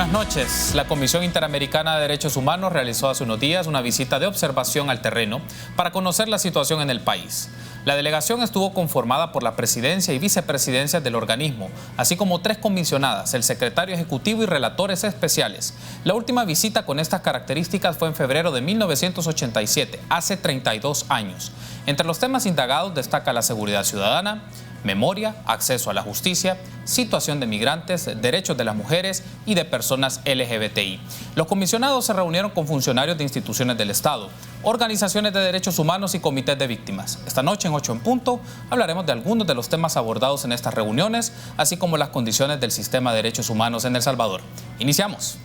Buenas noches. La Comisión Interamericana de Derechos Humanos realizó hace unos días una visita de observación al terreno para conocer la situación en el país. La delegación estuvo conformada por la presidencia y vicepresidencia del organismo, así como 3 comisionadas, el secretario ejecutivo y relatores especiales. La última visita con estas características fue en febrero de 1987, hace 32 años. Entre los temas indagados destaca la seguridad ciudadana, memoria, acceso a la justicia, situación de migrantes, derechos de las mujeres y de personas LGBTI. Los comisionados se reunieron con funcionarios de instituciones del Estado, organizaciones de derechos humanos y comités de víctimas. Esta noche en 8 en punto hablaremos de algunos de los temas abordados en estas reuniones, así como las condiciones del sistema de derechos humanos en El Salvador. Iniciamos.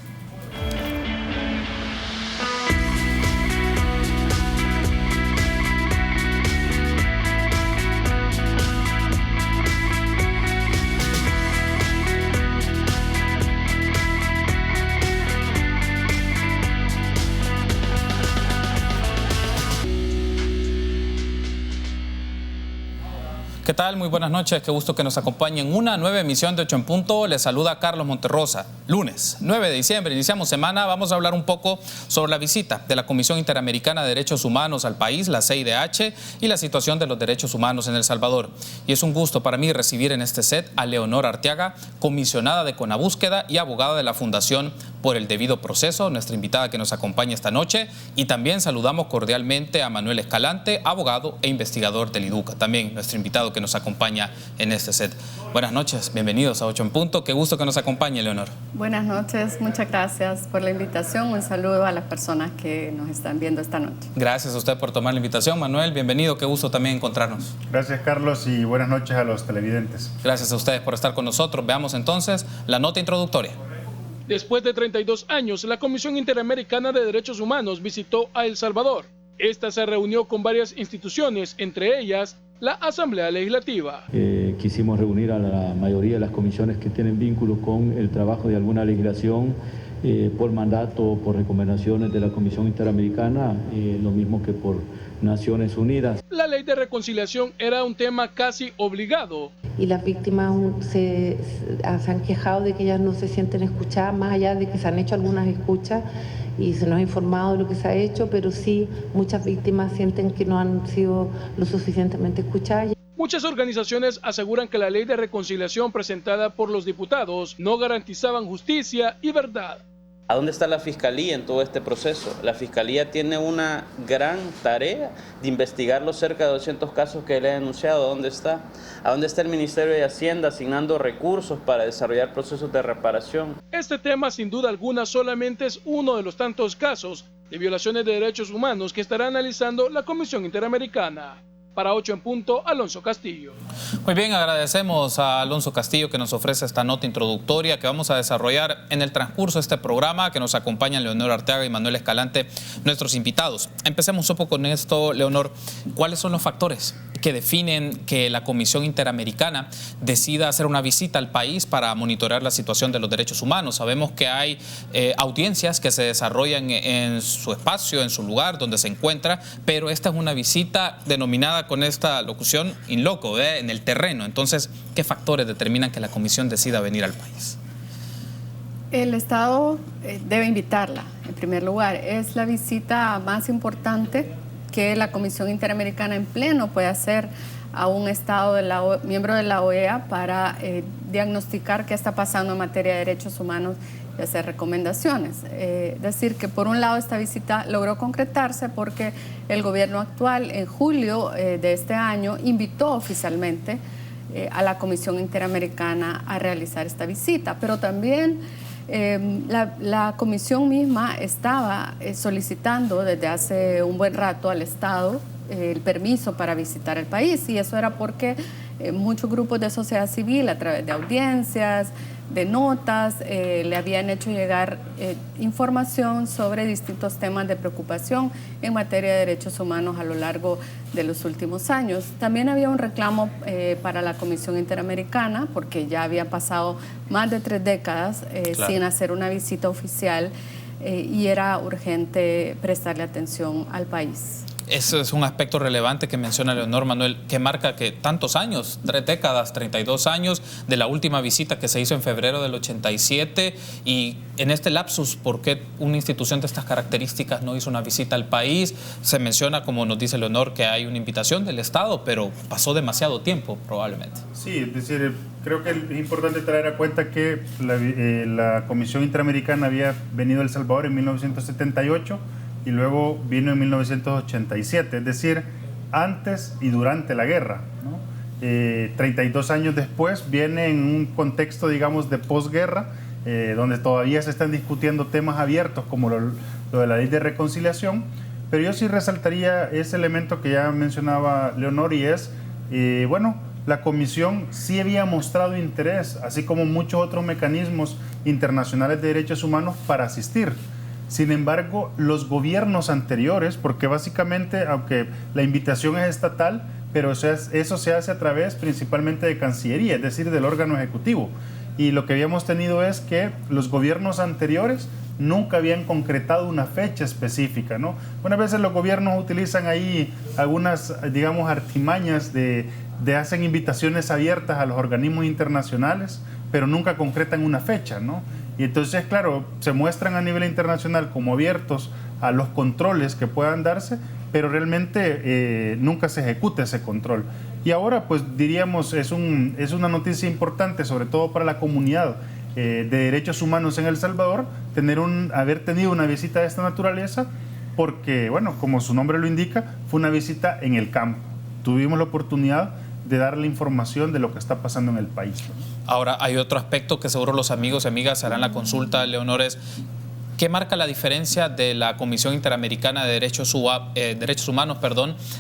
¿Qué tal? Muy buenas noches, qué gusto que nos acompañen en una nueva emisión de 8 en punto. Les saluda Carlos Monterrosa. Lunes 9 de diciembre, iniciamos semana. Vamos a hablar un poco sobre la visita de la Comisión Interamericana de Derechos Humanos al país, la CIDH, y la situación de los derechos humanos en El Salvador. Y es un gusto para mí recibir en este set a Leonor Arteaga, comisionada de Conabúsqueda y abogada de la Fundación por el Debido Proceso, nuestra invitada que nos acompaña esta noche. Y también saludamos cordialmente a Manuel Escalante, abogado e investigador del IDUCA, también nuestro invitado que nos acompaña en este set. Buenas noches, bienvenidos a 8 en punto. Qué gusto que nos acompañe, Leonor. Buenas noches, muchas gracias por la invitación. Un saludo a las personas que nos están viendo esta noche. Gracias a usted por tomar la invitación, Manuel. Bienvenido, qué gusto también encontrarnos. Gracias, Carlos, y buenas noches a los televidentes. Gracias a ustedes por estar con nosotros. Veamos entonces la nota introductoria. Después de 32 años, la Comisión Interamericana de Derechos Humanos visitó a El Salvador. Esta se reunió con varias instituciones, entre ellas la Asamblea Legislativa. Quisimos reunir a la mayoría de las comisiones que tienen vínculos con el trabajo de alguna legislación por mandato, por recomendaciones de la Comisión Interamericana, lo mismo que por Naciones Unidas. La ley de reconciliación era un tema casi obligado. Y las víctimas se han quejado de que ellas no se sienten escuchadas, más allá de que se han hecho algunas escuchas y se nos ha informado de lo que se ha hecho, pero sí muchas víctimas sienten que no han sido lo suficientemente escuchadas. Muchas organizaciones aseguran que la ley de reconciliación presentada por los diputados no garantizaban justicia y verdad. ¿A dónde está la Fiscalía en todo este proceso? La Fiscalía tiene una gran tarea de investigar los cerca de 200 casos que le he denunciado. ¿A dónde está? ¿A dónde está el Ministerio de Hacienda asignando recursos para desarrollar procesos de reparación? Este tema, sin duda alguna, solamente es uno de los tantos casos de violaciones de derechos humanos que estará analizando la Comisión Interamericana. Para 8 en punto, Alonso Castillo. Muy bien, agradecemos a Alonso Castillo que nos ofrece esta nota introductoria que vamos a desarrollar en el transcurso de este programa, que nos acompañan Leonor Arteaga y Manuel Escalante, nuestros invitados. Empecemos un poco con esto, Leonor. ¿Cuáles son los factores que definen que la Comisión Interamericana decida hacer una visita al país para monitorear la situación de los derechos humanos? Sabemos que hay audiencias que se desarrollan en su espacio, en su lugar donde se encuentra, pero esta es una visita denominada con esta locución in loco, en el terreno. Entonces, ¿qué factores determinan que la Comisión decida venir al país? El Estado debe invitarla, en primer lugar. Es la visita más importante que la Comisión Interamericana en pleno puede hacer a un Estado miembro de la OEA para diagnosticar qué está pasando en materia de derechos humanos y hacer recomendaciones. Decir que por un lado esta visita logró concretarse porque el gobierno actual en julio de este año invitó oficialmente a la Comisión Interamericana a realizar esta visita, pero también la comisión misma estaba solicitando desde hace un buen rato al Estado el permiso para visitar el país, y eso era porque muchos grupos de sociedad civil, a través de audiencias, de notas, le habían hecho llegar información sobre distintos temas de preocupación en materia de derechos humanos a lo largo de los últimos años. También había un reclamo para la Comisión Interamericana, porque ya había pasado más de 3 décadas sin hacer una visita oficial y era urgente prestarle atención al país. Eso es un aspecto relevante que menciona Leonor Manuel, que marca que tantos años, 3 décadas, 32 años de la última visita que se hizo en febrero del 87, y en este lapsus, ¿por qué una institución de estas características no hizo una visita al país? Se menciona, como nos dice Leonor, que hay una invitación del Estado, pero pasó demasiado tiempo probablemente. Sí, es decir, creo que es importante traer a cuenta que la Comisión Interamericana había venido a El Salvador en 1978 y luego vino en 1987, es decir, antes y durante la guerra, ¿no? 32 años después viene en un contexto, digamos, de posguerra, donde todavía se están discutiendo temas abiertos como lo de la ley de reconciliación, pero yo sí resaltaría ese elemento que ya mencionaba Leonor, y es, bueno, la Comisión sí había mostrado interés, así como muchos otros mecanismos internacionales de derechos humanos, para asistir. Sin embargo, los gobiernos anteriores, porque básicamente, aunque la invitación es estatal, pero eso se hace a través principalmente de Cancillería, es decir, del órgano ejecutivo. Y lo que habíamos tenido es que los gobiernos anteriores nunca habían concretado una fecha específica, ¿no? Unas veces los gobiernos utilizan ahí algunas, digamos, artimañas de hacen invitaciones abiertas a los organismos internacionales, pero nunca concretan una fecha, ¿no? Y entonces, claro, se muestran a nivel internacional como abiertos a los controles que puedan darse, pero realmente nunca se ejecuta ese control. Y ahora, pues diríamos, es una noticia importante, sobre todo para la comunidad de derechos humanos en El Salvador, haber tenido una visita de esta naturaleza, porque, bueno, como su nombre lo indica, fue una visita en el campo. Tuvimos la oportunidad de darle información de lo que está pasando en el país. Ahora, hay otro aspecto que seguro los amigos y amigas harán la consulta, Leonor, es ¿qué marca la diferencia de la Comisión Interamericana de Derechos Humanos,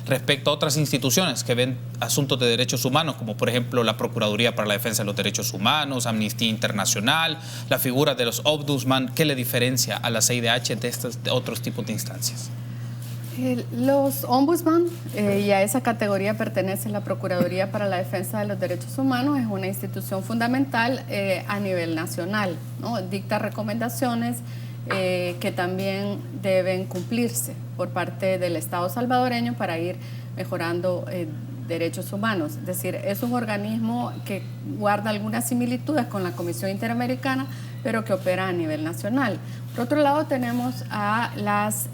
respecto a otras instituciones que ven asuntos de derechos humanos, como por ejemplo la Procuraduría para la Defensa de los Derechos Humanos, Amnistía Internacional, la figura de los Ombudsman? ¿Qué le diferencia a la CIDH de otros tipos de instancias? Los ombudsman, y a esa categoría pertenece la Procuraduría para la Defensa de los Derechos Humanos, es una institución fundamental a nivel nacional, ¿no? Dicta recomendaciones que también deben cumplirse por parte del Estado salvadoreño para ir mejorando derechos humanos. Es decir, es un organismo que guarda algunas similitudes con la Comisión Interamericana, pero que opera a nivel nacional. Por otro lado, tenemos a las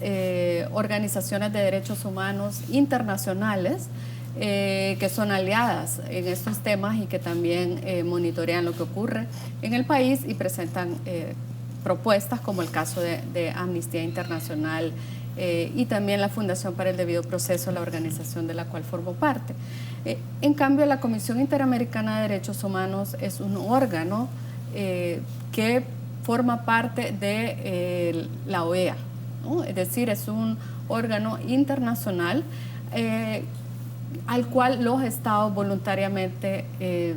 organizaciones de derechos humanos internacionales que son aliadas en estos temas y que también monitorean lo que ocurre en el país y presentan propuestas, como el caso de Amnistía Internacional y también la Fundación para el Debido Proceso, la organización de la cual formo parte. En cambio, la Comisión Interamericana de Derechos Humanos es un órgano que forma parte de la OEA, ¿no? Es decir, es un órgano internacional al cual los estados voluntariamente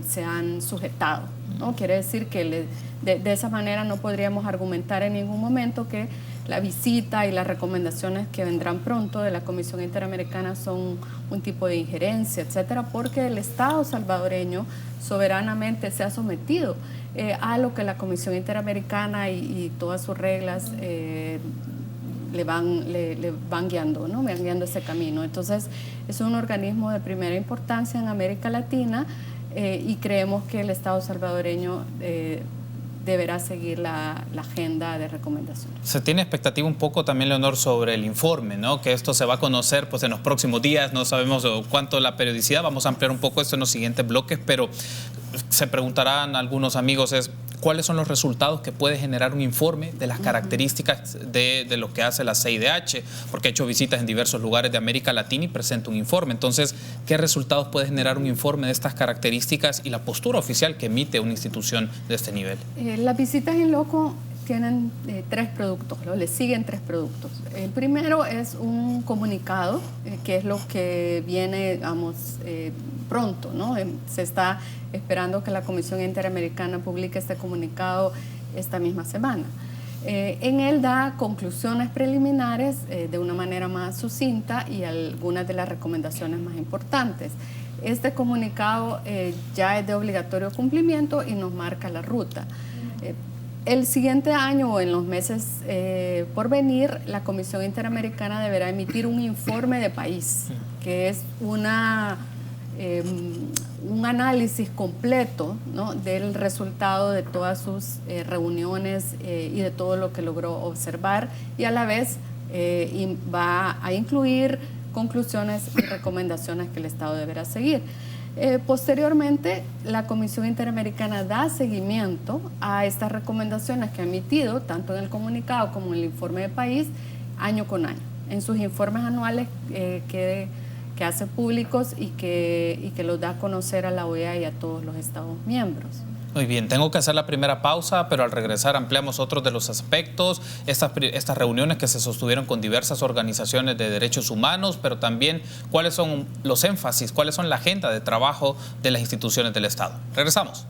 se han sujetado, ¿no? Quiere decir que de esa manera no podríamos argumentar en ningún momento que la visita y las recomendaciones que vendrán pronto de la Comisión Interamericana son un tipo de injerencia, etcétera, porque el Estado salvadoreño soberanamente se ha sometido a lo que la Comisión Interamericana y todas sus reglas le van guiando, ¿no? Van guiando ese camino. Entonces, es un organismo de primera importancia en América Latina y creemos que el Estado salvadoreño deberá seguir la agenda de recomendaciones. Se tiene expectativa un poco también, Leonor, sobre el informe, ¿no? Que esto se va a conocer pues en los próximos días, no sabemos cuánto la periodicidad, vamos a ampliar un poco esto en los siguientes bloques, pero se preguntarán algunos amigos ¿cuáles son los resultados que puede generar un informe de las características de lo que hace la CIDH? Porque ha hecho visitas en diversos lugares de América Latina y presenta un informe. Entonces, ¿qué resultados puede generar un informe de estas características y la postura oficial que emite una institución de este nivel? Las visitas en loco tienen 3 productos, ¿no? Le siguen 3 productos. El primero es un comunicado, que es lo que viene, digamos, pronto, ¿no? Se está esperando que la Comisión Interamericana publique este comunicado esta misma semana. En él da conclusiones preliminares de una manera más sucinta y algunas de las recomendaciones más importantes. Este comunicado ya es de obligatorio cumplimiento y nos marca la ruta. El siguiente año o en los meses por venir, la Comisión Interamericana deberá emitir un informe de país, que es un análisis completo, ¿no?, del resultado de todas sus reuniones y de todo lo que logró observar, y a la vez va a incluir conclusiones y recomendaciones que el Estado deberá seguir. Posteriormente, la Comisión Interamericana da seguimiento a estas recomendaciones que ha emitido, tanto en el comunicado como en el informe de país, año con año, en sus informes anuales que hace públicos y que los da a conocer a la OEA y a todos los Estados miembros. Muy bien, tengo que hacer la primera pausa, pero al regresar ampliamos otros de los aspectos, estas reuniones que se sostuvieron con diversas organizaciones de derechos humanos, pero también cuáles son los énfasis, cuáles son la agenda de trabajo de las instituciones del Estado. Regresamos.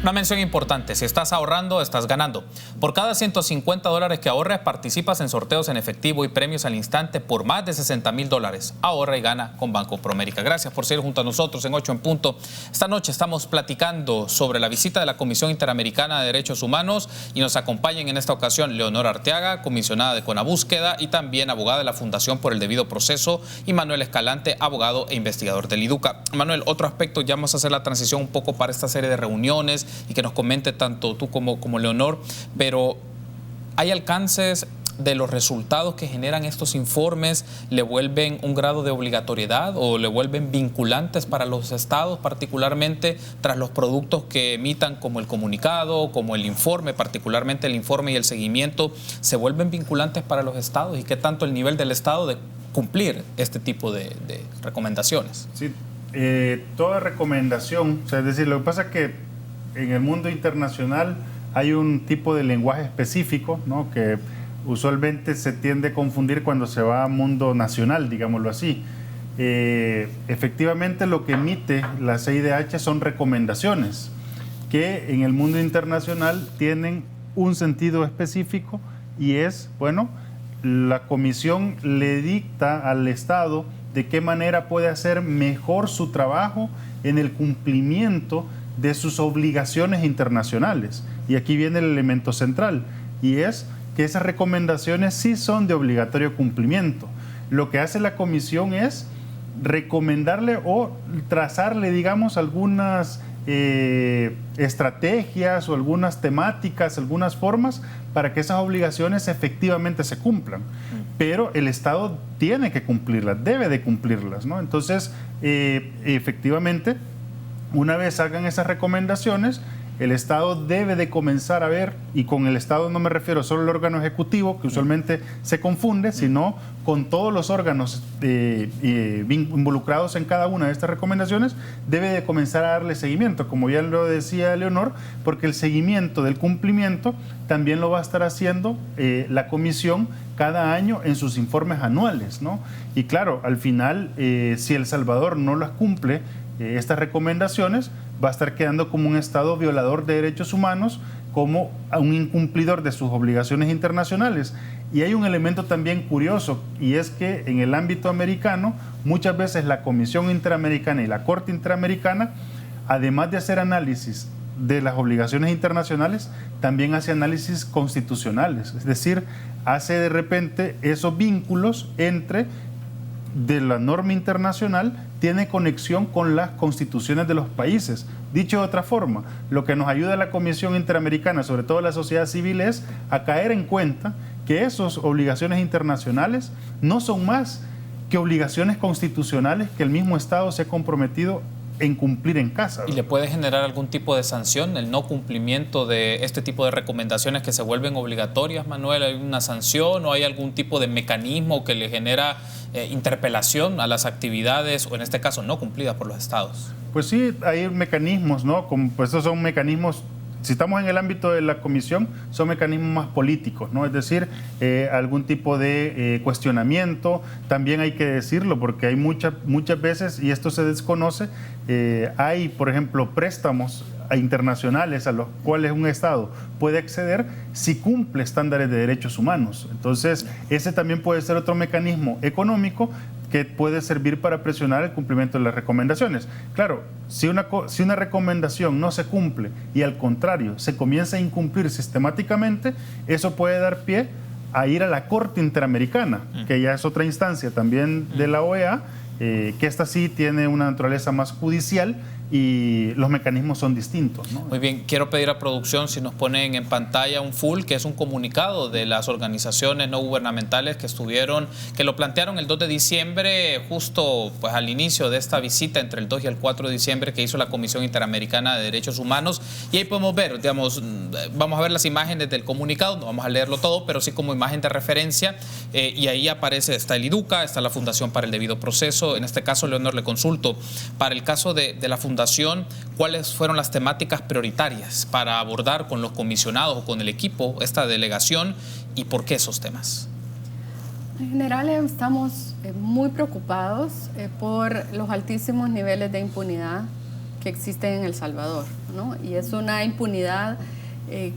Una mención importante: si estás ahorrando, estás ganando. Por cada $150 que ahorres, participas en sorteos en efectivo y premios al instante por más de $60,000. Ahorra y gana con Banco Promérica. Gracias por seguir junto a nosotros en 8 en punto. Esta noche estamos platicando sobre la visita de la Comisión Interamericana de Derechos Humanos y nos acompañan en esta ocasión Leonor Arteaga, comisionada de Conabúsqueda y también abogada de la Fundación por el Debido Proceso, y Manuel Escalante, abogado e investigador del IDUCA. Manuel, otro aspecto, ya vamos a hacer la transición un poco para esta serie de reuniones y que nos comente tanto tú como Leonor, pero ¿hay alcances de los resultados que generan estos informes? ¿Le vuelven un grado de obligatoriedad o le vuelven vinculantes para los estados, particularmente tras los productos que emitan, como el comunicado, como el informe, particularmente el informe y el seguimiento, se vuelven vinculantes para los estados? ¿Y qué tanto el nivel del estado de cumplir este tipo de recomendaciones? Sí, toda recomendación, o sea, es decir, lo que pasa es que en el mundo internacional hay un tipo de lenguaje específico, ¿no?, que usualmente se tiende a confundir cuando se va a mundo nacional, digámoslo así. Efectivamente, lo que emite la CIDH son recomendaciones que en el mundo internacional tienen un sentido específico, y es, bueno, la Comisión le dicta al Estado de qué manera puede hacer mejor su trabajo en el cumplimiento de sus obligaciones internacionales. Y aquí viene el elemento central, y es que esas recomendaciones sí son de obligatorio cumplimiento. Lo que hace la Comisión es recomendarle o trazarle, digamos, algunas estrategias o algunas temáticas, algunas formas para que esas obligaciones efectivamente se cumplan. Pero el Estado tiene que cumplirlas, debe de cumplirlas, ¿no? Entonces, efectivamente, una vez hagan esas recomendaciones, el Estado debe de comenzar a ver, y con el Estado no me refiero solo al órgano ejecutivo, que usualmente se confunde, sino con todos los órganos involucrados en cada una de estas recomendaciones, debe de comenzar a darle seguimiento, como ya lo decía Leonor, porque el seguimiento del cumplimiento también lo va a estar haciendo la Comisión cada año en sus informes anuales, ¿no? Y claro, al final, si El Salvador no las cumple, estas recomendaciones, va a estar quedando como un Estado violador de derechos humanos, como un incumplidor de sus obligaciones internacionales. Y hay un elemento también curioso, y es que en el ámbito americano, muchas veces la Comisión Interamericana y la Corte Interamericana, además de hacer análisis de las obligaciones internacionales, también hace análisis constitucionales, es decir, hace de repente esos vínculos entre de la norma internacional, tiene conexión con las constituciones de los países. Dicho de otra forma, lo que nos ayuda a la Comisión Interamericana, sobre todo la sociedad civil, es a caer en cuenta que esas obligaciones internacionales no son más que obligaciones constitucionales que el mismo Estado se ha comprometido en cumplir en casa, ¿no? ¿Y le puede generar algún tipo de sanción el no cumplimiento de este tipo de recomendaciones que se vuelven obligatorias, Manuel? ¿Hay una sanción o hay algún tipo de mecanismo que le genera interpelación a las actividades, o en este caso no cumplidas por los estados? Pues sí, hay mecanismos, ¿no? Pues esos son mecanismos si estamos en el ámbito de la comisión, son mecanismos más políticos, ¿no? Es decir, algún tipo de cuestionamiento, también hay que decirlo, porque hay muchas veces, y esto se desconoce, hay, por ejemplo, préstamos internacionales a los cuales un Estado puede acceder si cumple estándares de derechos humanos. Entonces, ese también puede ser otro mecanismo económico que puede servir para presionar el cumplimiento de las recomendaciones. Claro, si una recomendación no se cumple y al contrario se comienza a incumplir sistemáticamente, eso puede dar pie a ir a la Corte Interamericana, que ya es otra instancia también de la OEA, que esta sí tiene una naturaleza más judicial y los mecanismos son distintos, ¿no? Muy bien, quiero pedir a producción si nos ponen en pantalla un full, que es un comunicado de las organizaciones no gubernamentales que lo plantearon el 2 de diciembre, justo pues al inicio de esta visita entre el 2 y el 4 de diciembre que hizo la Comisión Interamericana de Derechos Humanos. Y ahí podemos ver, digamos, vamos a ver las imágenes del comunicado, no vamos a leerlo todo, pero sí como imagen de referencia, y ahí aparece, está el IDUCA, está la Fundación para el Debido Proceso. En este caso, Leonor, le consulto, para el caso de la Fundación, ¿cuáles fueron las temáticas prioritarias para abordar con los comisionados o con el equipo esta delegación y por qué esos temas? En general estamos muy preocupados por los altísimos niveles de impunidad que existen en El Salvador, ¿no? Y es una impunidad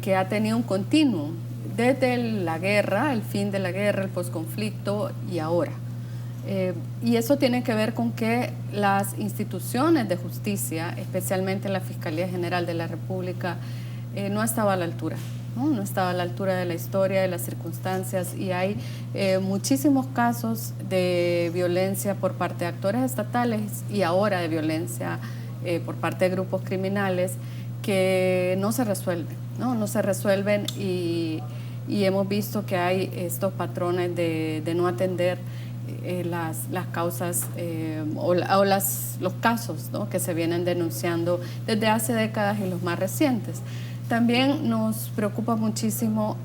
que ha tenido un continuo desde la guerra, el fin de la guerra, el posconflicto y ahora. Y eso tiene que ver con que las instituciones de justicia, especialmente la Fiscalía General de la República, no estaba a la altura, no estaba a la altura de la historia, de las circunstancias, y hay muchísimos casos de violencia por parte de actores estatales y ahora de violencia por parte de grupos criminales que no se resuelven, no se resuelven y hemos visto que hay estos patrones de no atender las causas los casos, ¿no?, que se vienen denunciando desde hace décadas y los más recientes. También nos preocupa muchísimo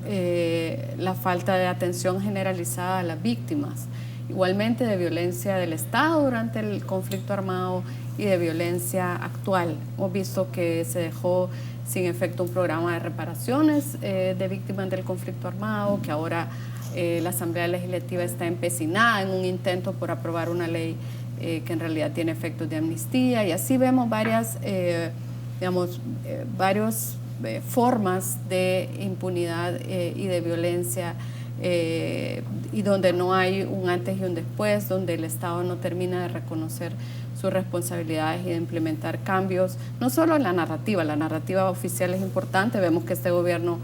la falta de atención generalizada a las víctimas, igualmente de violencia del Estado durante el conflicto armado y de violencia actual. Hemos visto que se dejó sin efecto un programa de reparaciones de víctimas del conflicto armado, que ahora la Asamblea Legislativa está empecinada en un intento por aprobar una ley que en realidad tiene efectos de amnistía, y así vemos varias formas de impunidad y de violencia, y donde no hay un antes y un después, donde el Estado no termina de reconocer sus responsabilidades y de implementar cambios. No solo la narrativa oficial es importante, vemos que este gobierno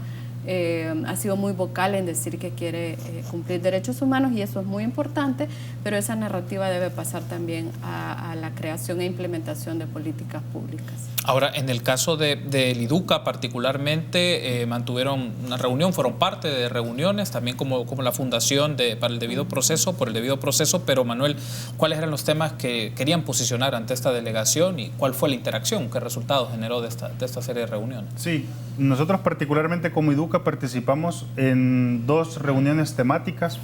ha sido muy vocal en decir que quiere cumplir derechos humanos, y eso es muy importante, pero esa narrativa debe pasar también a la creación e implementación de políticas públicas. Ahora, en el caso del IDUCA particularmente, mantuvieron una reunión, fueron parte de reuniones, también como la Fundación para el Debido Proceso, por el Debido Proceso, pero Manuel, ¿cuáles eran los temas que querían posicionar ante esta delegación y cuál fue la interacción, qué resultados generó de esta serie de reuniones? Sí, nosotros particularmente como IDUCA participamos en 2 reuniones temáticas.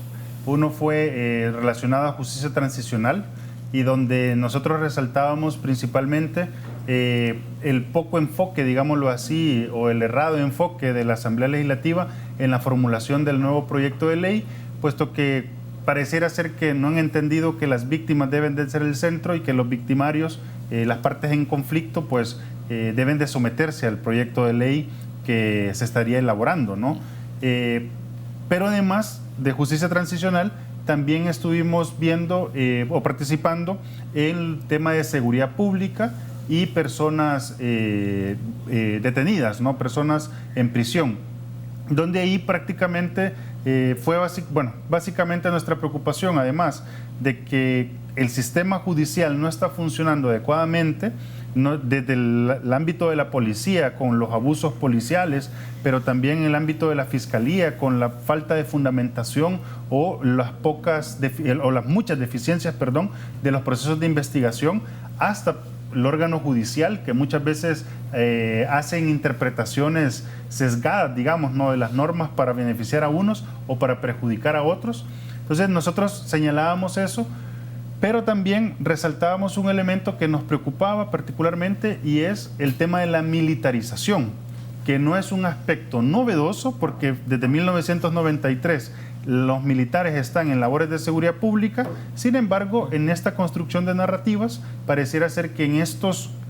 Uno fue relacionado a justicia transicional, y donde nosotros resaltábamos principalmente el poco enfoque, digámoslo así, o el errado enfoque de la Asamblea Legislativa en la formulación del nuevo proyecto de ley, puesto que pareciera ser que no han entendido que las víctimas deben de ser el centro y que los victimarios, las partes en conflicto, pues deben de someterse al proyecto de ley que se estaría elaborando, ¿no? Pero además de justicia transicional, también estuvimos viendo o participando en el tema de seguridad pública y personas detenidas, ¿no?, personas en prisión, donde ahí prácticamente fue básicamente nuestra preocupación, además de que el sistema judicial no está funcionando adecuadamente, desde el ámbito de la policía con los abusos policiales, pero también en el ámbito de la fiscalía con la falta de fundamentación o las muchas deficiencias, de los procesos de investigación, hasta el órgano judicial, que muchas veces hacen interpretaciones sesgadas, digamos, ¿no?, de las normas para beneficiar a unos o para perjudicar a otros. Entonces nosotros señalábamos eso, pero también resaltábamos un elemento que nos preocupaba particularmente, y es el tema de la militarización. que no es un aspecto novedoso, porque desde 1993 los militares están en labores de seguridad pública. Sin embargo, en esta construcción de narrativas pareciera ser que en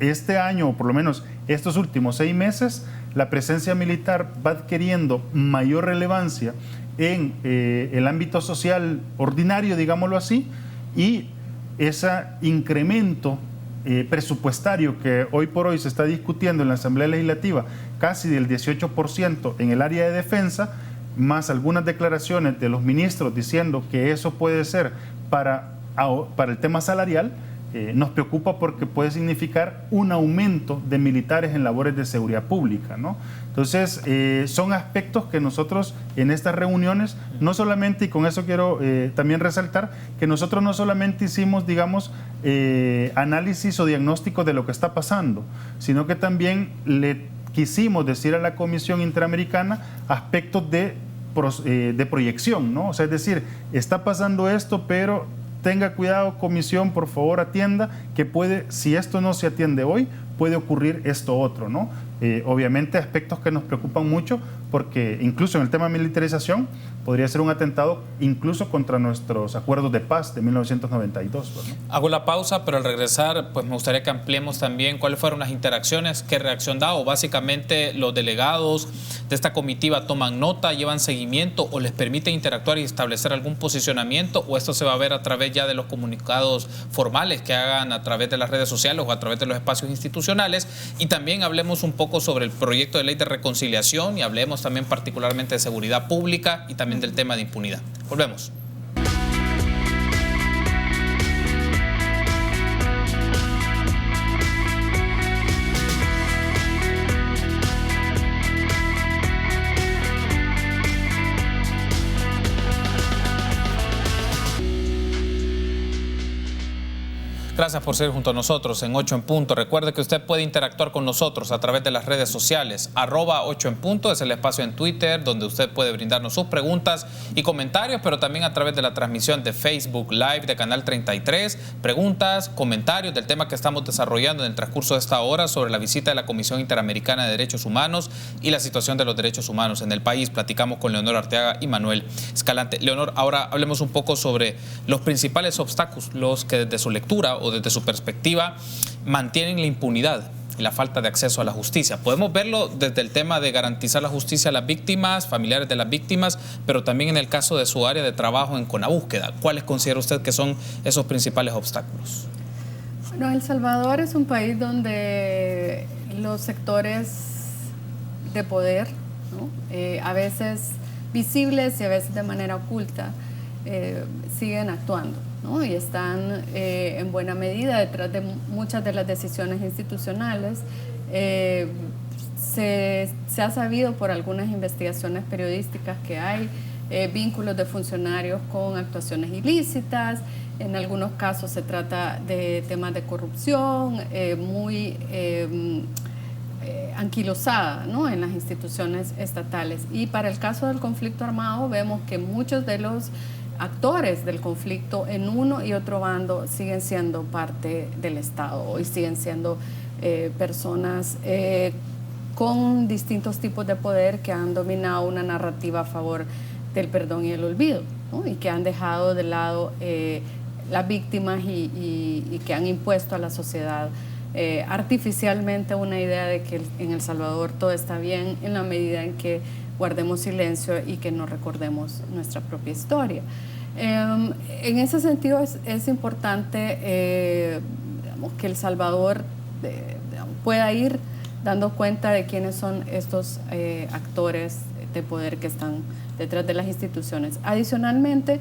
este año, o por lo menos estos últimos 6 meses, la presencia militar va adquiriendo mayor relevancia en el ámbito social ordinario, digámoslo así, y ese incremento presupuestario que hoy por hoy se está discutiendo en la Asamblea Legislativa, casi del 18% en el área de defensa, más algunas declaraciones de los ministros diciendo que eso puede ser para el tema salarial, nos preocupa porque puede significar un aumento de militares en labores de seguridad pública, ¿no? Entonces, son aspectos que nosotros en estas reuniones, no solamente, y con eso quiero también resaltar, que nosotros no solamente hicimos, digamos, análisis o diagnóstico de lo que está pasando, sino que también le quisimos decir a la Comisión Interamericana aspectos de proyección, ¿no? O sea, es decir, está pasando esto, pero tenga cuidado, Comisión, por favor atienda, que puede, si esto no se atiende hoy, puede ocurrir esto otro, ¿no? Obviamente aspectos que nos preocupan mucho, porque incluso en el tema de militarización podría ser un atentado incluso contra nuestros acuerdos de paz de 1992. ¿No? Hago la pausa, pero al regresar pues me gustaría que ampliemos también cuáles fueron las interacciones, qué reacción da, o básicamente los delegados de esta comitiva toman nota, llevan seguimiento o les permiten interactuar y establecer algún posicionamiento, o esto se va a ver a través ya de los comunicados formales que hagan a través de las redes sociales o a través de los espacios institucionales. Y también hablemos un poco sobre el proyecto de ley de reconciliación y hablemos también particularmente de seguridad pública y también del tema de impunidad. Volvemos. Gracias por ser junto a nosotros en 8 en Punto. Recuerde que usted puede interactuar con nosotros a través de las redes sociales. @8 en Punto es el espacio en Twitter donde usted puede brindarnos sus preguntas y comentarios, pero también a través de la transmisión de Facebook Live de Canal 33. Preguntas, comentarios del tema que estamos desarrollando en el transcurso de esta hora sobre la visita de la Comisión Interamericana de Derechos Humanos y la situación de los derechos humanos en el país. Platicamos con Leonor Arteaga y Manuel Escalante. Leonor, ahora hablemos un poco sobre los principales obstáculos que desde su lectura o desde su perspectiva mantienen la impunidad y la falta de acceso a la justicia. Podemos verlo desde el tema de garantizar la justicia a las víctimas, familiares de las víctimas, pero también en el caso de su área de trabajo en Conabúsqueda. ¿Cuáles considera usted que son esos principales obstáculos? Bueno, El Salvador es un país donde los sectores de poder, ¿no? A veces visibles y a veces de manera oculta, siguen actuando, ¿no? Y están en buena medida detrás de muchas de las decisiones institucionales. Se ha sabido por algunas investigaciones periodísticas que hay vínculos de funcionarios con actuaciones ilícitas. En algunos casos se trata de temas de corrupción muy anquilosada, ¿no? En las instituciones estatales. Y para el caso del conflicto armado vemos que muchos de los actores del conflicto en uno y otro bando siguen siendo parte del Estado y siguen siendo personas con distintos tipos de poder que han dominado una narrativa a favor del perdón y el olvido, ¿no? Y que han dejado de lado las víctimas y que han impuesto a la sociedad artificialmente una idea de que en El Salvador todo está bien en la medida en que guardemos silencio y que no recordemos nuestra propia historia. En ese sentido es importante digamos, que El Salvador pueda ir dando cuenta de quiénes son estos actores de poder que están detrás de las instituciones. Adicionalmente,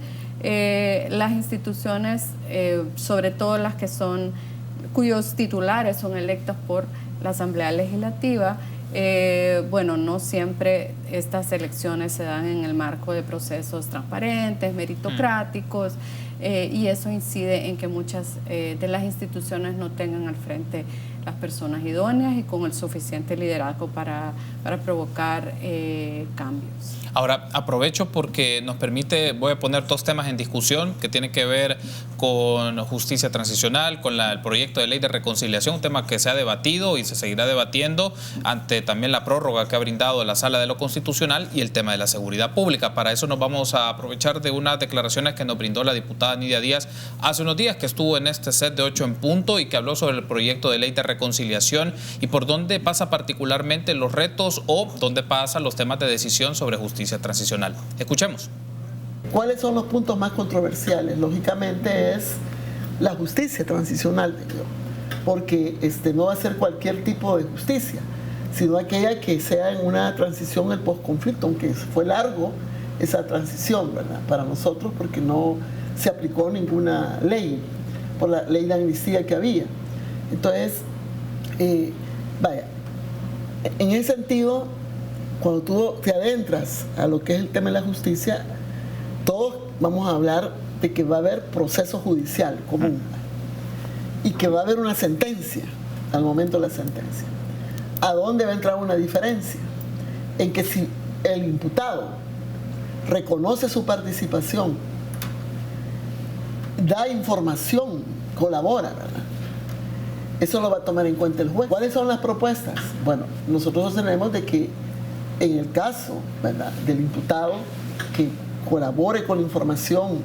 las instituciones, sobre todo las que son, cuyos titulares son electos por la Asamblea Legislativa, bueno, no siempre estas elecciones se dan en el marco de procesos transparentes, meritocráticos. y eso incide en que muchas de las instituciones no tengan al frente las personas idóneas y con el suficiente liderazgo para provocar cambios. Ahora, aprovecho porque nos permite, voy a poner dos temas en discusión que tienen que ver con justicia transicional, con el proyecto de ley de reconciliación, un tema que se ha debatido y se seguirá debatiendo ante también la prórroga que ha brindado la Sala de lo Constitucional, y el tema de la seguridad pública. Para eso nos vamos a aprovechar de unas declaraciones que nos brindó la diputada Nidia Díaz hace unos días, que estuvo en este set de 8 en punto y que habló sobre el proyecto de ley de reconciliación y por dónde pasa particularmente los retos o dónde pasan los temas de decisión sobre justicia transicional. Escuchemos. ¿Cuáles son los puntos más controversiales? Lógicamente es la justicia transicional, porque no va a ser cualquier tipo de justicia, sino aquella que sea en una transición el posconflicto, aunque fue largo esa transición, ¿verdad? Para nosotros, porque no se aplicó ninguna ley, por la ley de amnistía que había. Entonces, en ese sentido, cuando tú te adentras a lo que es el tema de la justicia, todos vamos a hablar de que va a haber proceso judicial común y que va a haber una sentencia al momento de la sentencia. ¿A dónde va a entrar una diferencia? En que si el imputado reconoce su participación, da información, colabora, ¿verdad? Eso lo va a tomar en cuenta el juez. ¿Cuáles son las propuestas? Bueno, nosotros tenemos de que en el caso, ¿verdad?, del imputado que colabore con la información,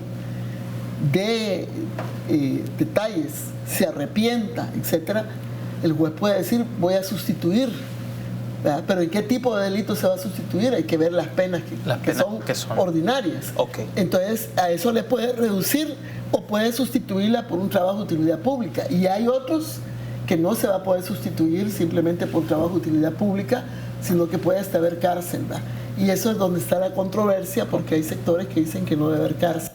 de detalles, se arrepienta, etcétera, el juez puede decir, voy a sustituir, ¿verdad? Pero ¿en qué tipo de delito se va a sustituir? Hay que ver las penas que son ordinarias. Okay. Entonces, a eso le puede reducir o puede sustituirla por un trabajo de utilidad pública. Y hay otros que no se va a poder sustituir simplemente por trabajo de utilidad pública, sino que puede hasta haber cárcel, ¿verdad? Y eso es donde está la controversia, porque hay sectores que dicen que no debe haber cárcel.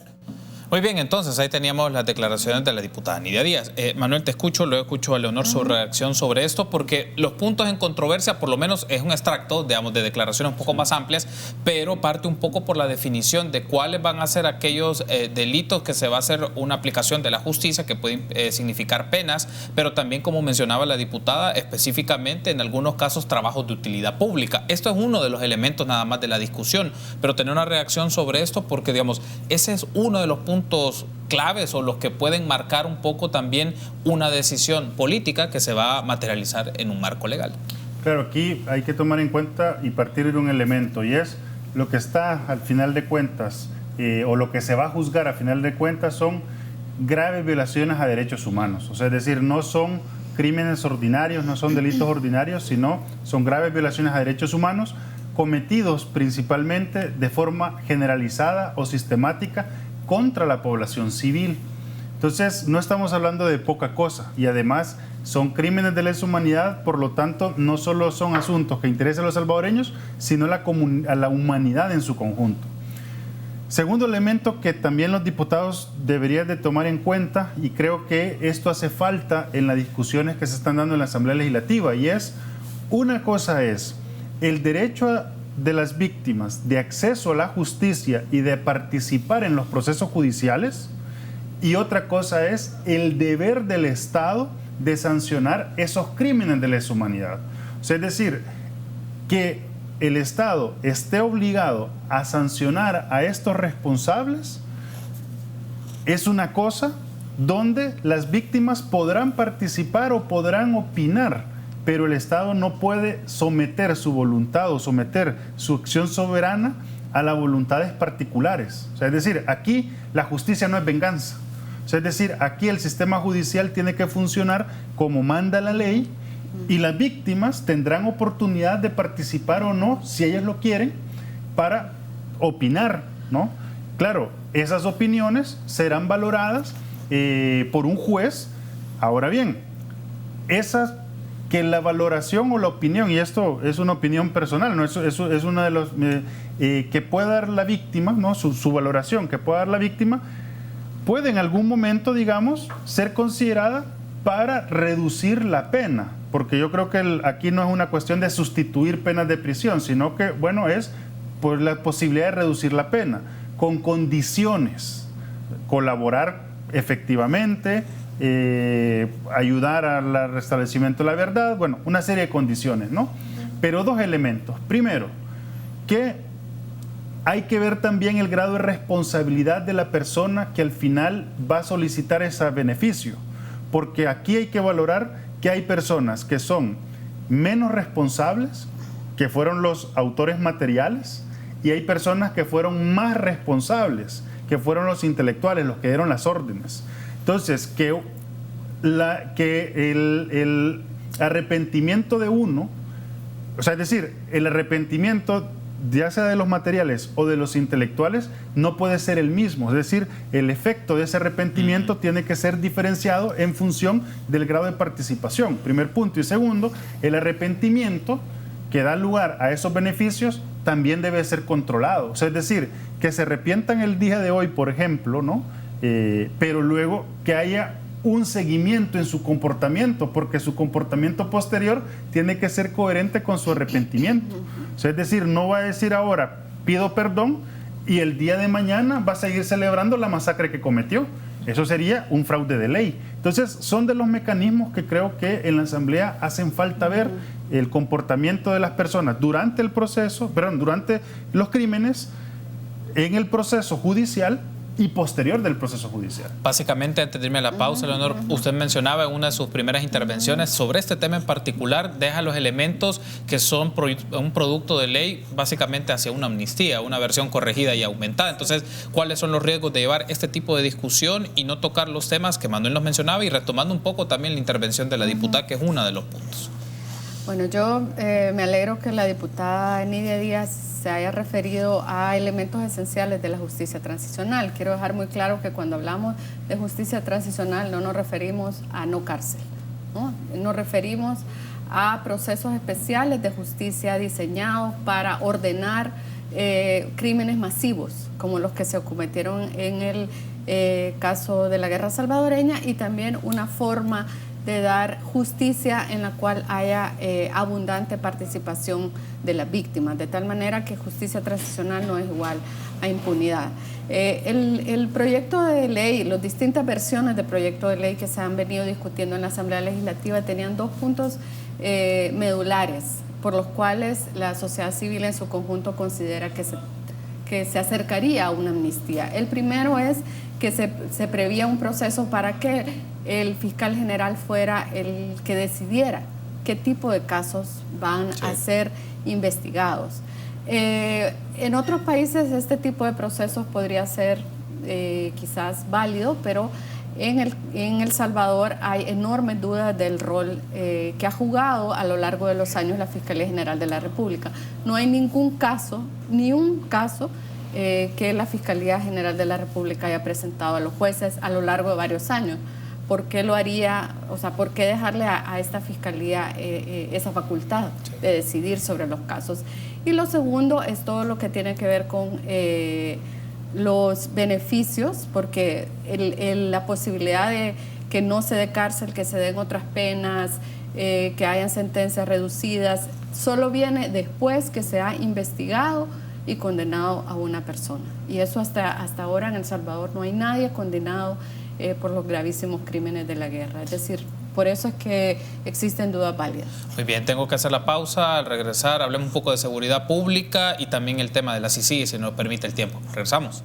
Muy bien, entonces ahí teníamos las declaraciones de la diputada Nidia Díaz. Manuel, te escucho, luego escucho a Leonor su reacción sobre esto, porque los puntos en controversia, por lo menos es un extracto, digamos, de declaraciones un poco más amplias, pero parte un poco por la definición de cuáles van a ser aquellos delitos que se va a hacer una aplicación de la justicia, que pueden significar penas, pero también, como mencionaba la diputada, específicamente en algunos casos trabajos de utilidad pública. Esto es uno de los elementos nada más de la discusión, pero tener una reacción sobre esto, porque, digamos, ese es uno de los puntos claves o los que pueden marcar un poco también una decisión política que se va a materializar en un marco legal. Claro, aquí hay que tomar en cuenta y partir de un elemento, y es lo que está al final de cuentas, o lo que se va a juzgar al final de cuentas, son graves violaciones a derechos humanos. O sea, es decir, no son crímenes ordinarios, no son delitos ordinarios, sino son graves violaciones a derechos humanos cometidos principalmente de forma generalizada o sistemática contra la población civil. Entonces, no estamos hablando de poca cosa, y además son crímenes de lesa humanidad, por lo tanto, no solo son asuntos que interesan a los salvadoreños, sino a la humanidad en su conjunto. Segundo elemento que también los diputados deberían de tomar en cuenta, y creo que esto hace falta en las discusiones que se están dando en la Asamblea Legislativa, y es, una cosa es el derecho de las víctimas de acceso a la justicia y de participar en los procesos judiciales, y otra cosa es el deber del Estado de sancionar esos crímenes de lesa humanidad. O sea, es decir, que el Estado esté obligado a sancionar a estos responsables es una cosa donde las víctimas podrán participar o podrán opinar, pero el Estado no puede someter su voluntad o someter su acción soberana a las voluntades particulares. O sea, es decir, aquí la justicia no es venganza. O sea, es decir, aquí el sistema judicial tiene que funcionar como manda la ley, y las víctimas tendrán oportunidad de participar o no, si ellas lo quieren, para opinar, ¿no? Claro, esas opiniones serán valoradas por un juez. Ahora bien, que la valoración o la opinión, y esto es una opinión personal, ¿no? Eso es una de los que pueda dar la víctima, ¿no? Su valoración que pueda dar la víctima, puede en algún momento, digamos, ser considerada para reducir la pena, porque yo creo que aquí no es una cuestión de sustituir penas de prisión, sino que, bueno, es por la posibilidad de reducir la pena, con condiciones. colaborar efectivamente, ayudar al restablecimiento de la verdad, bueno, una serie de condiciones, ¿no? Pero dos elementos. Primero, que hay que ver también el grado de responsabilidad de la persona que al final va a solicitar ese beneficio, porque aquí hay que valorar que hay personas que son menos responsables, que fueron los autores materiales, y hay personas que fueron más responsables, que fueron los intelectuales, los que dieron las órdenes. Entonces, que el arrepentimiento de uno, o sea, es decir, el arrepentimiento ya sea de los materiales o de los intelectuales, no puede ser el mismo. Es decir, el efecto de ese arrepentimiento tiene que ser diferenciado en función del grado de participación, primer punto. Y segundo, el arrepentimiento que da lugar a esos beneficios también debe ser controlado. O sea, es decir, que se arrepientan el día de hoy, por ejemplo, ¿no? Pero luego que haya un seguimiento en su comportamiento, porque su comportamiento posterior tiene que ser coherente con su arrepentimiento. O sea, es decir, no va a decir ahora, pido perdón, y el día de mañana va a seguir celebrando la masacre que cometió. Eso sería un fraude de ley. Entonces, son de los mecanismos que creo que en la Asamblea hacen falta ver el comportamiento de las personas durante el proceso, durante los crímenes, en el proceso judicial y posterior del proceso judicial. Básicamente, antes de irme a la pausa, Leonor, usted mencionaba en una de sus primeras intervenciones sobre este tema en particular, deja los elementos que son un producto de ley básicamente hacia una amnistía, una versión corregida y aumentada. Entonces, ¿cuáles son los riesgos de llevar este tipo de discusión y no tocar los temas que Manuel nos mencionaba, y retomando un poco también la intervención de la diputada, que es uno de los puntos? Bueno, yo me alegro que la diputada Nidia Díaz se haya referido a elementos esenciales de la justicia transicional. Quiero dejar muy claro que cuando hablamos de justicia transicional no nos referimos a no cárcel, ¿no? Nos referimos a procesos especiales de justicia diseñados para ordenar crímenes masivos, como los que se cometieron en el caso de la guerra salvadoreña, y también una forma de dar justicia en la cual haya abundante participación de las víctimas, de tal manera que justicia transicional no es igual a impunidad. El proyecto de ley, las distintas versiones de proyecto de ley que se han venido discutiendo en la Asamblea Legislativa tenían dos puntos medulares por los cuales la sociedad civil en su conjunto considera que se acercaría a una amnistía. El primero es que se prevía un proceso para que el fiscal general fuera el que decidiera qué tipo de casos van a ser investigados. En otros países este tipo de procesos podría ser quizás válido, pero en El Salvador hay enormes dudas del rol que ha jugado a lo largo de los años la Fiscalía General de la República. No hay ningún caso, ni un caso que la Fiscalía General de la República haya presentado a los jueces a lo largo de varios años. ¿Por qué lo haría? O sea, ¿por qué dejarle a esta Fiscalía esa facultad de decidir sobre los casos? Y lo segundo es todo lo que tiene que ver con los beneficios, porque la posibilidad de que no se dé cárcel, que se den otras penas, que hayan sentencias reducidas, solo viene después que se ha investigado y condenado a una persona. Y eso hasta ahora en El Salvador no hay nadie condenado por los gravísimos crímenes de la guerra. Es decir, por eso es que existen dudas válidas. Muy bien, tengo que hacer la pausa. Al regresar hablemos un poco de seguridad pública y también el tema de la CICIG, si nos permite el tiempo. Regresamos.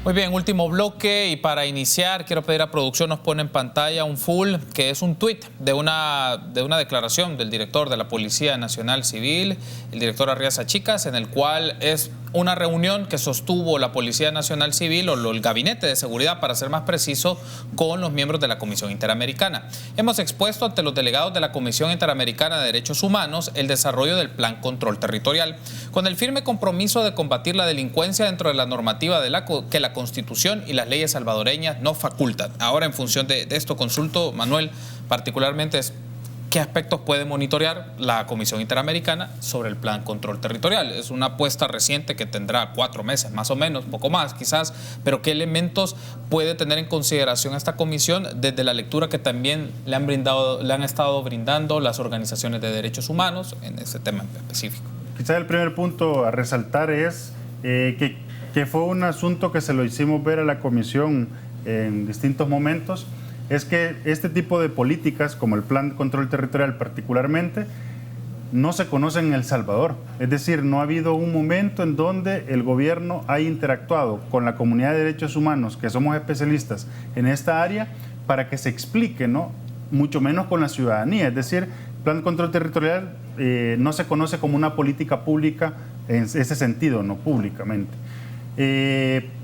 Muy bien, último bloque, y para iniciar quiero pedir a producción nos pone en pantalla un full, que es un tuit de una declaración del director de la Policía Nacional Civil, el director Arriaza Chicas, en el cual es una reunión que sostuvo la Policía Nacional Civil, o el Gabinete de Seguridad, para ser más preciso, con los miembros de la Comisión Interamericana. Hemos expuesto ante los delegados de la Comisión Interamericana de Derechos Humanos el desarrollo del Plan Control Territorial, con el firme compromiso de combatir la delincuencia dentro de la normativa que la Constitución y las leyes salvadoreñas no facultan. Ahora, en función de esto, consulto, Manuel, particularmente, ¿qué aspectos puede monitorear la Comisión Interamericana sobre el Plan Control Territorial? Es una apuesta reciente que tendrá 4 meses, más o menos, poco más quizás, pero ¿qué elementos puede tener en consideración esta comisión desde la lectura que también le han estado brindando las organizaciones de derechos humanos en ese tema específico? Quizás el primer punto a resaltar es que fue un asunto que se lo hicimos ver a la comisión en distintos momentos, es que este tipo de políticas, como el Plan de Control Territorial particularmente, no se conocen en El Salvador. Es decir, no ha habido un momento en donde el gobierno haya interactuado con la comunidad de derechos humanos, que somos especialistas en esta área, para que se explique, ¿no? Mucho menos con la ciudadanía. Es decir, el Plan de Control Territorial no se conoce como una política pública en ese sentido, no públicamente.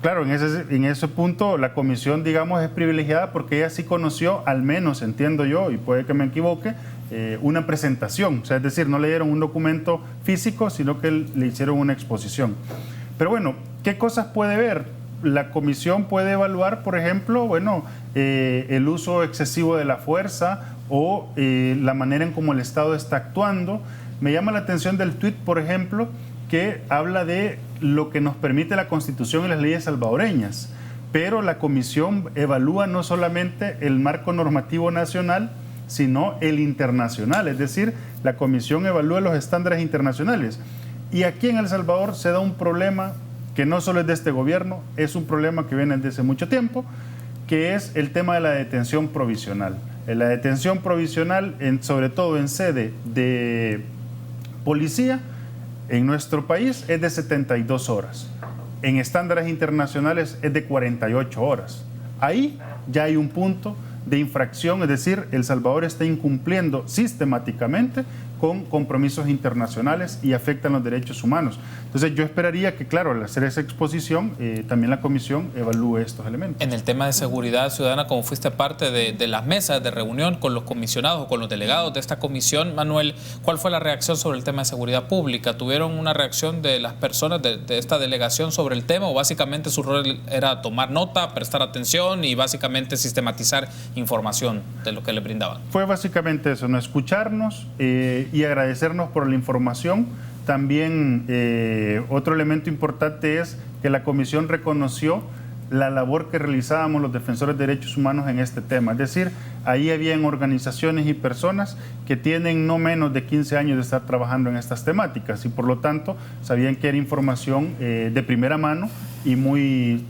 Claro, en ese punto la comisión, digamos, es privilegiada porque ella sí conoció, al menos entiendo yo, y puede que me equivoque, una presentación, o sea, es decir, no le dieron un documento físico, sino que le hicieron una exposición. Pero bueno, ¿qué cosas puede ver? La comisión puede evaluar, por ejemplo, bueno, el uso excesivo de la fuerza o la manera en cómo el Estado está actuando. Me llama la atención del tuit, por ejemplo, que habla de lo que nos permite la Constitución y las leyes salvadoreñas, pero la comisión evalúa no solamente el marco normativo nacional, sino el internacional, es decir, la comisión evalúa los estándares internacionales. Y aquí en El Salvador se da un problema que no solo es de este gobierno, es un problema que viene desde hace mucho tiempo, que es el tema de la detención provisional. La detención provisional, sobre todo en sede de policía, en nuestro país es de 72 horas. En estándares internacionales es de 48 horas. Ahí ya hay un punto de infracción, es decir, El Salvador está incumpliendo sistemáticamente con compromisos internacionales y afectan los derechos humanos. Entonces yo esperaría que, claro, al hacer esa exposición, también la comisión evalúe estos elementos. En el tema de seguridad ciudadana, como fuiste parte de las mesas de reunión con los comisionados o con los delegados de esta comisión, Manuel, ¿cuál fue la reacción sobre el tema de seguridad pública? ¿Tuvieron una reacción de las personas de esta delegación sobre el tema o básicamente su rol era tomar nota, prestar atención y básicamente sistematizar información de lo que le brindaban? Fue básicamente eso, ¿no? Escucharnos y agradecernos por la información. También otro elemento importante es que la comisión reconoció la labor que realizábamos los defensores de derechos humanos en este tema. Es decir, ahí habían organizaciones y personas que tienen no menos de 15 años de estar trabajando en estas temáticas y por lo tanto sabían que era información de primera mano y muy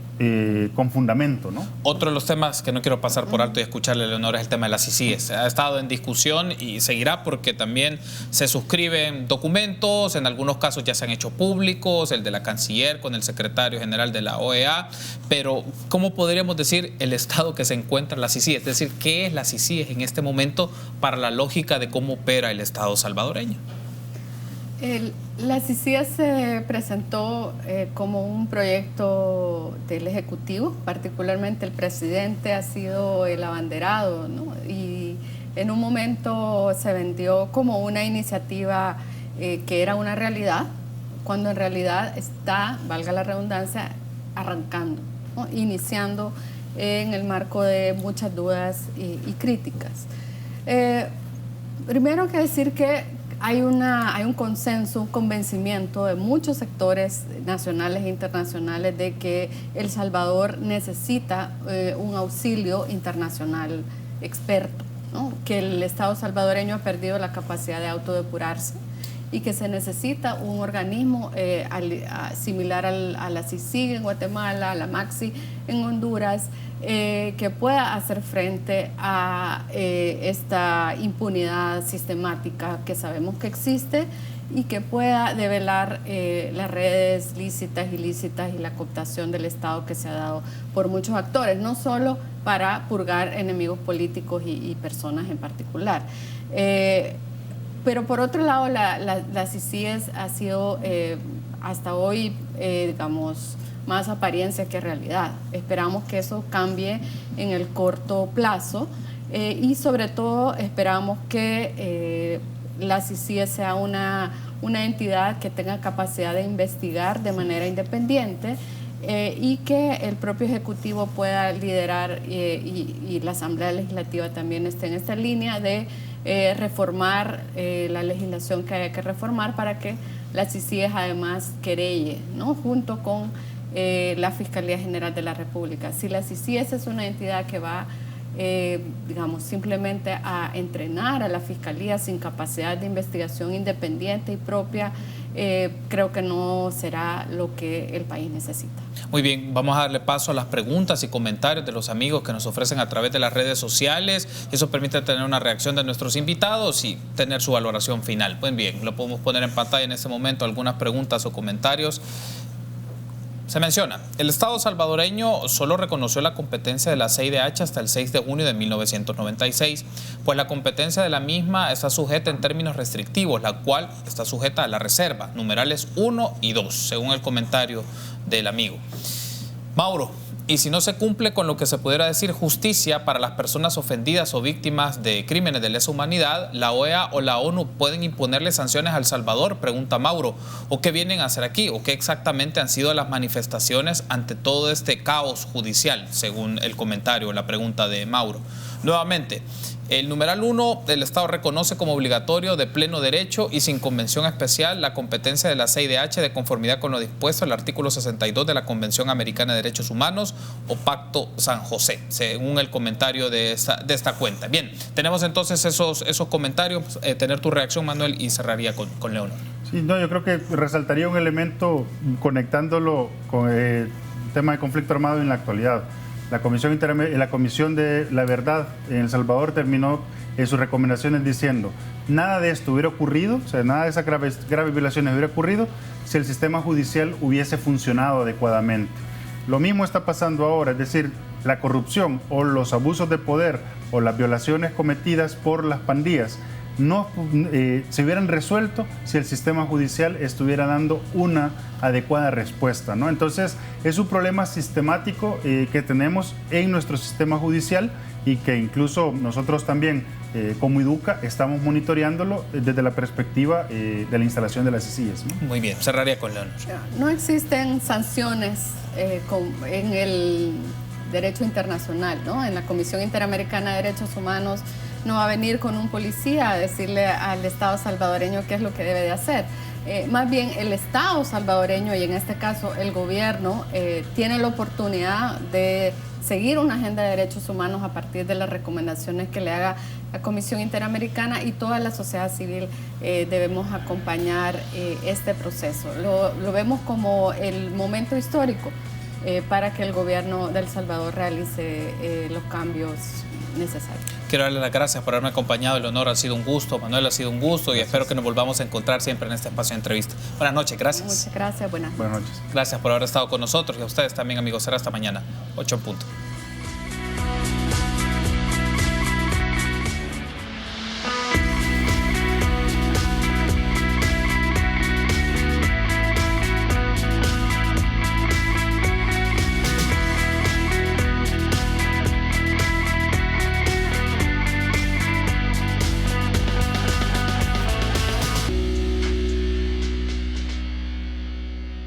con fundamento, ¿no? Otro de los temas que no quiero pasar por alto y escucharle, Leonora, es el tema de las CICIES. Ha estado en discusión y seguirá porque también se suscriben documentos, en algunos casos ya se han hecho públicos, el de la canciller con el secretario general de la OEA, pero ¿cómo podríamos decir el estado que se encuentra la CICIES? Es decir, ¿qué es la CICIES en este momento para la lógica de cómo opera el Estado salvadoreño? La CICIES se presentó como un proyecto del Ejecutivo, particularmente el presidente ha sido el abanderado, ¿no? Y en un momento se vendió como una iniciativa que era una realidad, cuando en realidad está, valga la redundancia, arrancando, ¿no? Iniciando en el marco de muchas dudas y críticas. Primero que decir que hay un consenso, un convencimiento de muchos sectores nacionales e internacionales de que El Salvador necesita un auxilio internacional experto, ¿no? Que el Estado salvadoreño ha perdido la capacidad de autodepurarse y que se necesita un organismo similar a la CICIG en Guatemala, a la MAXI en Honduras, que pueda hacer frente a esta impunidad sistemática que sabemos que existe y que pueda develar las redes lícitas, ilícitas y la cooptación del Estado que se ha dado por muchos actores, no solo para purgar enemigos políticos y personas en particular. Pero por otro lado, la CICIES ha sido hasta hoy, digamos, más apariencia que realidad. Esperamos que eso cambie en el corto plazo y sobre todo esperamos que la CICIES sea una entidad que tenga capacidad de investigar de manera independiente y que el propio Ejecutivo pueda liderar y la Asamblea Legislativa también esté en esta línea de reformar la legislación que haya que reformar para que la CICIG además querelle, ¿no?, junto con la Fiscalía General de la República. Si la CICIG es una entidad que va digamos, simplemente a entrenar a la Fiscalía sin capacidad de investigación independiente y propia, creo que no será lo que el país necesita. Muy bien, vamos a darle paso a las preguntas y comentarios de los amigos que nos ofrecen a través de las redes sociales. Eso permite tener una reacción de nuestros invitados y tener su valoración final. Pues bien, lo podemos poner en pantalla en este momento, algunas preguntas o comentarios. Se menciona, el Estado salvadoreño solo reconoció la competencia de la CIDH hasta el 6 de junio de 1996, pues la competencia de la misma está sujeta en términos restrictivos, la cual está sujeta a la reserva, numerales 1 y 2, según el comentario del amigo. Mauro, y si no se cumple con lo que se pudiera decir justicia para las personas ofendidas o víctimas de crímenes de lesa humanidad, ¿la OEA o la ONU pueden imponerle sanciones a El Salvador?, pregunta Mauro. ¿O qué vienen a hacer aquí? ¿O qué exactamente han sido las manifestaciones ante todo este caos judicial, según el comentario o la pregunta de Mauro? Nuevamente, el numeral 1 del Estado reconoce como obligatorio de pleno derecho y sin convención especial la competencia de la CIDH de conformidad con lo dispuesto al artículo 62 de la Convención Americana de Derechos Humanos o Pacto San José, según el comentario de esta cuenta. Bien, tenemos entonces esos comentarios, tener tu reacción, Manuel, y cerraría con Leonor. Sí, no, yo creo que resaltaría un elemento conectándolo con el tema de conflicto armado en la actualidad. La Comisión de la Verdad en El Salvador terminó en sus recomendaciones diciendo: nada de esto hubiera ocurrido, o sea, nada de esas graves violaciones hubiera ocurrido si el sistema judicial hubiese funcionado adecuadamente. Lo mismo está pasando ahora, es decir, la corrupción o los abusos de poder o las violaciones cometidas por las pandillas no se hubieran resuelto si el sistema judicial estuviera dando una adecuada respuesta, ¿no? Entonces, es un problema sistemático que tenemos en nuestro sistema judicial y que incluso nosotros también, como Educa, estamos monitoreándolo desde la perspectiva de la instalación de las CICIG, ¿no? Muy bien, cerraría con Leonor. No existen sanciones en el derecho internacional, ¿no? En la Comisión Interamericana de Derechos Humanos no va a venir con un policía a decirle al Estado salvadoreño qué es lo que debe de hacer. Más bien el Estado salvadoreño, y en este caso el gobierno, tiene la oportunidad de seguir una agenda de derechos humanos a partir de las recomendaciones que le haga la Comisión Interamericana, y toda la sociedad civil debemos acompañar este proceso. Lo vemos como el momento histórico para que el gobierno de El Salvador realice los cambios necesarios. Quiero darle las gracias por haberme acompañado. Leonor, ha sido un gusto. Manuel, ha sido un gusto. Gracias. Y espero que nos volvamos a encontrar siempre en este espacio de entrevista. Buenas noches, gracias. Muchas gracias, buenas noches. Buenas noches. Gracias por haber estado con nosotros y a ustedes también, amigos. Será hasta mañana, 8 en punto.